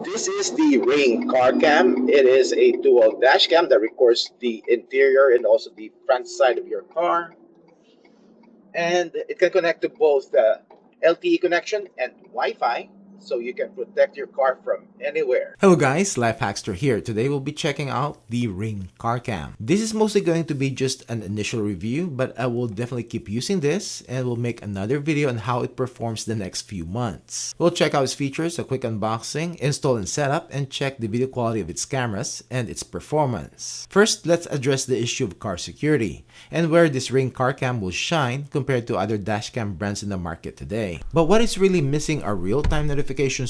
This is the Ring car cam. It is a dual dash cam that records the interior and also the front side of your car. And it can connect to both LTE connection and Wi-Fi, so you can protect your car from anywhere. Hello guys, LifeHackster here. Today we'll be checking out the Ring car cam. This is mostly going to be just an initial review, but I will definitely keep using this and we'll make another video on how it performs the next few months. We'll check out its features, a quick unboxing, install and setup, and check the video quality of its cameras and its performance. First, let's address the issue of car security and where this Ring car cam will shine compared to other dashcam brands in the market today. But what is really missing are real-time notifications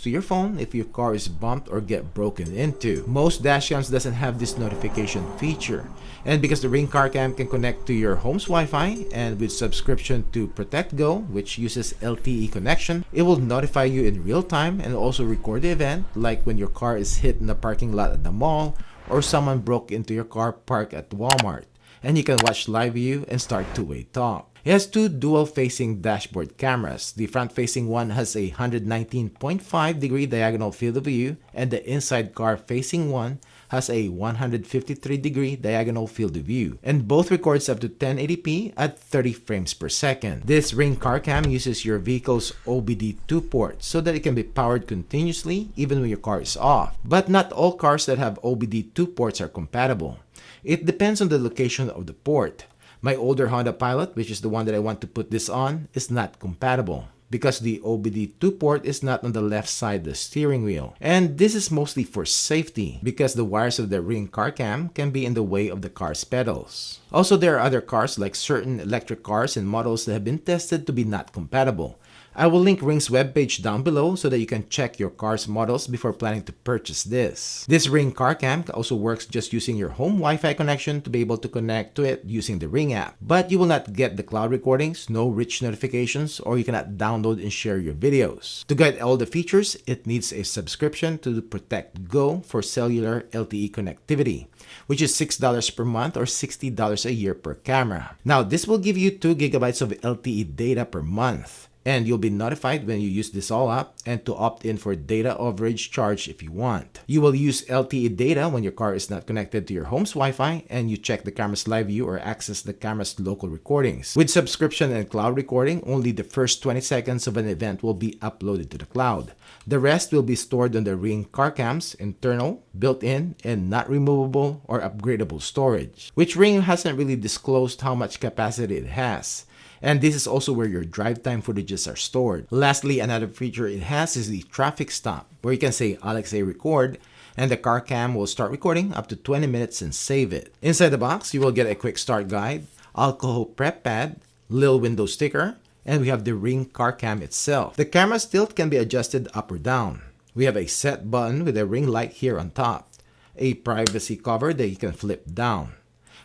to your phone if your car is bumped or get broken into. Most dashcams doesn't have this notification feature, and because the Ring car cam can connect to your home's Wi-Fi and with subscription to Protect Go, which uses LTE connection, it will notify you in real time and also record the event, like when your car is hit in the parking lot at the mall or someone broke into your car parked at Walmart, and you can watch live view and start two-way talk. It has two dual-facing dashboard cameras. The front-facing one has a 119.5-degree diagonal field of view, and the inside car-facing one has a 153-degree diagonal field of view, and both records up to 1080p at 30 frames per second. This Ring car cam uses your vehicle's OBD II port so that it can be powered continuously even when your car is off. But not all cars that have OBD II ports are compatible. It depends on the location of the port. My older Honda Pilot, which is the one that I want to put this on, is not compatible because the OBD II port is not on the left side of the steering wheel. And this is mostly for safety because the wires of the Ring car cam can be in the way of the car's pedals. Also, there are other cars like certain electric cars and models that have been tested to be not compatible. I will link Ring's webpage down below so that you can check your car's models before planning to purchase this. This Ring car cam also works just using your home Wi-Fi connection to be able to connect to it using the Ring app. But you will not get the cloud recordings, no rich notifications, or you cannot download and share your videos. To get all the features, it needs a subscription to Protect Go for cellular LTE connectivity, which is $6 per month or $60 a year per camera. Now, this will give you 2 GB of LTE data per month. And you'll be notified when you use this all up and to opt in for data overage charge if you want. You will use LTE data when your car is not connected to your home's Wi-Fi and you check the camera's live view or access the camera's local recordings. With subscription and cloud recording, only the first 20 seconds of an event will be uploaded to the cloud. The rest will be stored on the Ring car cam's internal, built-in, and not removable or upgradable storage, which Ring hasn't really disclosed how much capacity it has. And this is also where your drive time footages are stored. Lastly, another feature it has is the traffic stop, where you can say Alexa record, and the car cam will start recording up to 20 minutes and save it. Inside the box, you will get a quick start guide, alcohol prep pad, little window sticker, and we have the Ring car cam itself. The camera's tilt can be adjusted up or down. We have a set button with a ring light here on top, a privacy cover that you can flip down.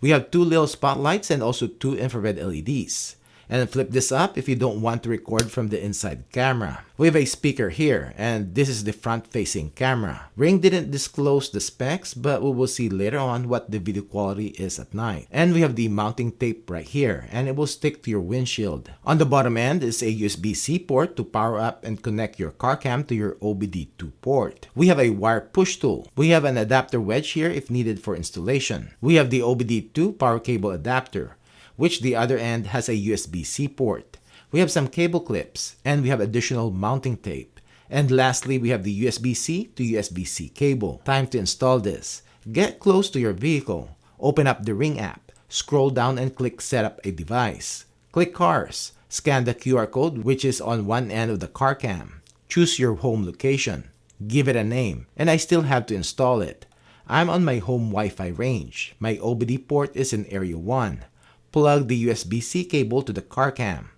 We have 2 little spotlights and also 2 infrared LEDs. And flip this up if you don't want to record from the inside camera. We have a speaker here, and this is the front-facing camera. Ring didn't disclose the specs, but we will see later on what the video quality is at night. And we have the mounting tape right here, and it will stick to your windshield. On the bottom end is a USB-C port to power up and connect your car cam to your OBD II port. We have a wire push tool. We have an adapter wedge here if needed for installation. We have the OBD II power cable adapter, which the other end has a USB-C port. We have some cable clips, and we have additional mounting tape. And lastly, we have the USB-C to USB-C cable. Time to install this. Get close to your vehicle. Open up the Ring app. Scroll down and click Set up a device. Click Cars. Scan the QR code, which is on one end of the car cam. Choose your home location. Give it a name. And I still have to install it. I'm on my home Wi-Fi range. My OBD port is in Area 1. Plug the USB-C cable to the car cam.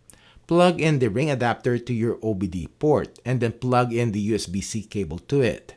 Plug in the Ring adapter to your OBD port and then plug in the USB-C cable to it.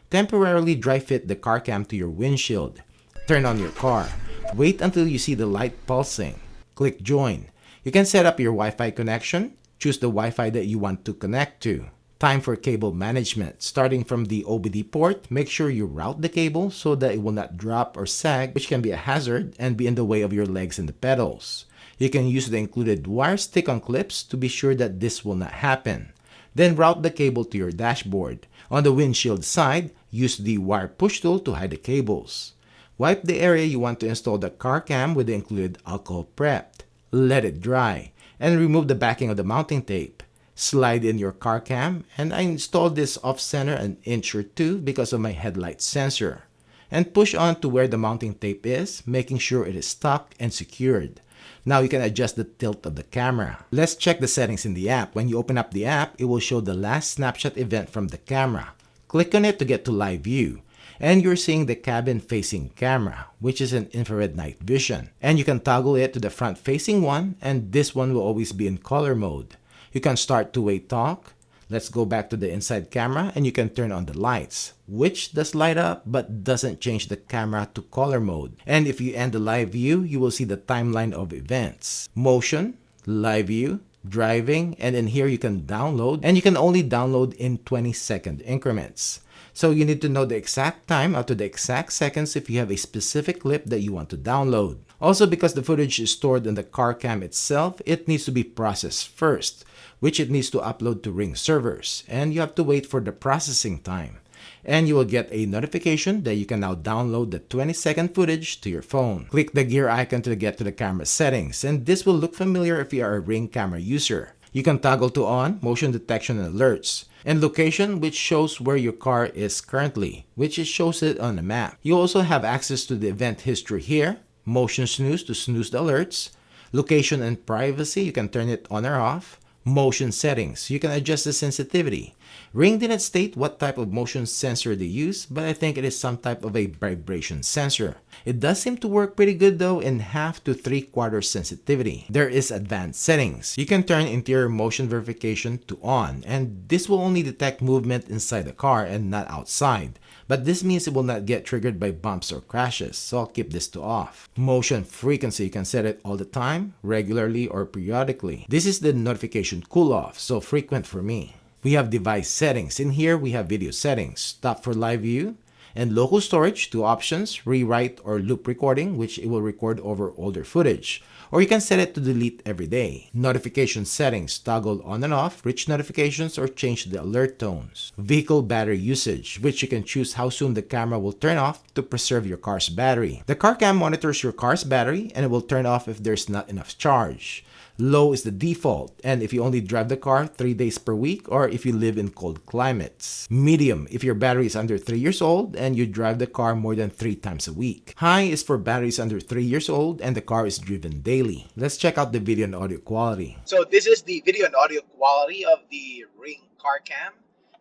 Temporarily dry fit the car cam to your windshield. Turn on your car. Wait until you see the light pulsing. Click Join. You can set up your Wi-Fi connection. Choose the Wi-Fi that you want to connect to. Time for cable management. Starting from the OBD port, make sure you route the cable so that it will not drop or sag, which can be a hazard and be in the way of your legs and the pedals. You can use the included wire stick-on clips to be sure that this will not happen. Then route the cable to your dashboard, On the windshield side, use the wire push tool to hide the cables. Wipe the area you want to install the car cam with the included alcohol prepped. Let it dry, and remove the backing of the mounting tape. Slide in your car cam, and I installed this off-center an inch or two because of my headlight sensor. And push on to where the mounting tape is, making sure it is stuck and secured. Now you can adjust the tilt of the camera. Let's check the settings in the app. When you open up the app, it will show the last snapshot event from the camera. Click on it to get to live view. And you're seeing the cabin facing camera, which is an infrared night vision. And you can toggle it to the front facing one, and this one will always be in color mode. You can start two-way talk. Let's go back to the inside camera, and you can turn on the lights, which does light up but doesn't change the camera to color mode. And if you end the live view, you will see the timeline of events. Motion, live view, driving, and in here you can download, and you can only download in 20-second increments. So you need to know the exact time up to the exact seconds if you have a specific clip that you want to download. Also, because the footage is stored in the car cam itself, it needs to be processed first, which it needs to upload to Ring servers, and you have to wait for the processing time. And you will get a notification that you can now download the 20-second footage to your phone. Click the gear icon to get to the camera settings, and this will look familiar if you are a Ring camera user. You can toggle to on motion detection and alerts, and location, which shows where your car is currently, which it shows it on the map. You also have access to the event history here, motion snooze to snooze the alerts, location and privacy, you can turn it on or off, motion settings, you can adjust the sensitivity. Ring didn't state what type of motion sensor they use, but I think it is some type of a vibration sensor. It does seem to work pretty good though in half to 3/4 sensitivity. There is advanced settings. You can turn interior motion verification to on, and this will only detect movement inside the car and not outside. But this means it will not get triggered by bumps or crashes, so I'll keep this to off. Motion frequency, you can set it all the time, regularly, or periodically. This is the notification cool off, so frequent for me. We have device settings. In here, we have video settings, stop for live view, and local storage, two options, rewrite or loop recording, which it will record over older footage. Or you can set it to delete every day. Notification settings, toggle on and off, rich notifications, or change the alert tones. Vehicle battery usage, which you can choose how soon the camera will turn off to preserve your car's battery. The car cam monitors your car's battery, and it will turn off if there's not enough charge. Low is the default, and if you only drive the car 3 days per week or if you live in cold climates. Medium, if your battery is under 3 years old and you drive the car more than 3 times a week. High is for batteries under 3 years old and the car is driven daily. Let's check out the video and audio quality. So this is the video and audio quality of the Ring car cam,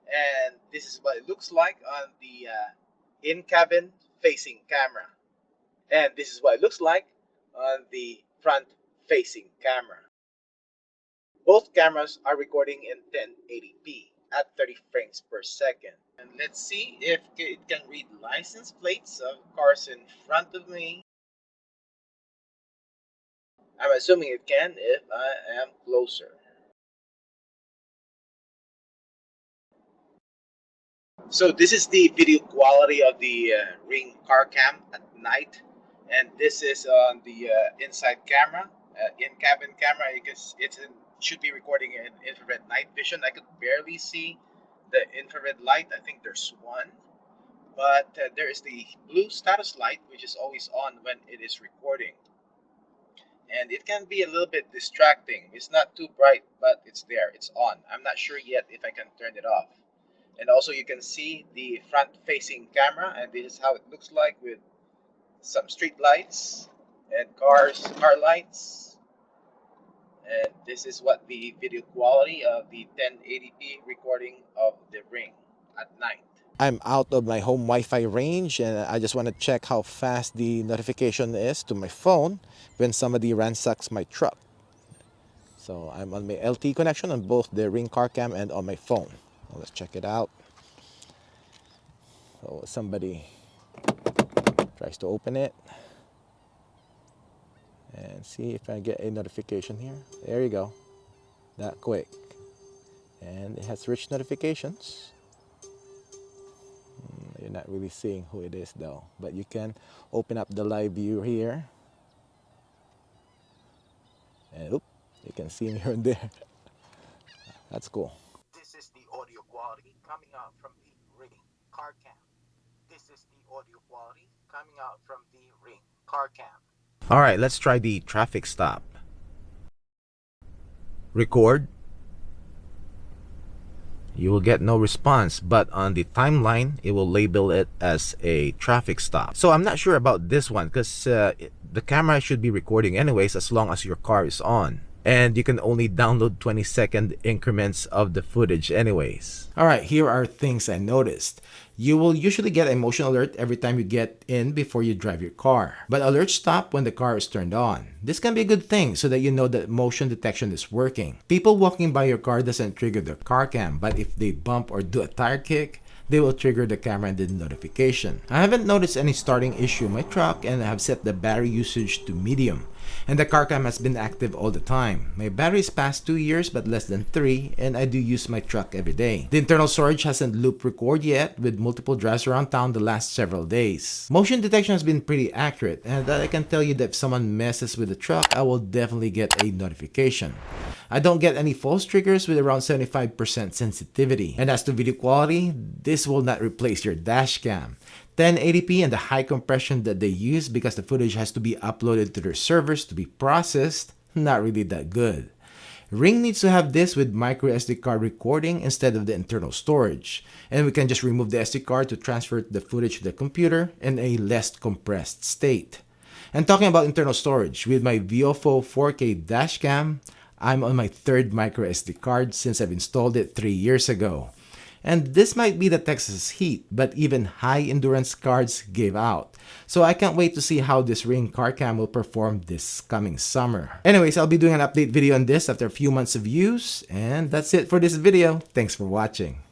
and this is what it looks like on the in-cabin facing camera. And this is what it looks like on the front facing camera. Both cameras are recording in 1080p at 30 frames per second. And let's see if it can read license plates of cars in front of me. I'm assuming it can if I am closer. So this is the video quality of the Ring car cam at night, and this is on the inside camera, in-cabin camera. Should be recording in infrared night vision. I could barely see the infrared light. I think there's one, but there is the blue status light, which is always on when it is recording, and it can be a little bit distracting. It's not too bright, but it's there. It's on. I'm not sure yet if I can turn it off. And also you can see the front facing camera, and this is how it looks like with some street lights and car lights. And this is what the video quality of the 1080p recording of the Ring at night. I'm out of my home Wi-Fi range, and I just want to check how fast the notification is to my phone when somebody ransacks my truck. So I'm on my LTE connection on both the Ring car cam and on my phone. Well, let's check it out. So somebody tries to open it and see if I get a notification here. There you go, that quick. And it has rich notifications. You're not really seeing who it is though, but you can open up the live view here, and you can see me here and there. That's cool. This is the audio quality coming out from the car cam. This is the audio quality coming out from the Ring car cam. All right, let's try the traffic stop. Record. You will get no response, but on the timeline, it will label it as a traffic stop. So I'm not sure about this one because the camera should be recording anyways as long as your car is on. And you can only download 20-second increments of the footage anyways. All right, here are things I noticed. You will usually get a motion alert every time you get in before you drive your car. But alerts stop when the car is turned on. This can be a good thing so that you know that motion detection is working. People walking by your car doesn't trigger the car cam, but if they bump or do a tire kick, they will trigger the camera and the notification. I haven't noticed any starting issue in my truck and I have set the battery usage to medium. And the car cam has been active all the time. My battery is past 2 years but less than 3 and I do use my truck every day. The internal storage hasn't loop record yet with multiple drives around town the last several days. Motion detection has been pretty accurate and that I can tell you that if someone messes with the truck, I will definitely get a notification. I don't get any false triggers with around 75% sensitivity. And as to video quality, this will not replace your dash cam. 1080p and the high compression that they use because the footage has to be uploaded to their servers to be processed, not really that good. Ring needs to have this with micro SD card recording instead of the internal storage. And we can just remove the SD card to transfer the footage to the computer in a less compressed state. And talking about internal storage, with my VOFO 4K dashcam, I'm on my 3rd micro SD card since I've installed it 3 years ago. And this might be the Texas heat, but even high endurance cards gave out. So I can't wait to see how this Ring car cam will perform this coming summer. Anyways, I'll be doing an update video on this after a few months of use. And that's it for this video. Thanks for watching.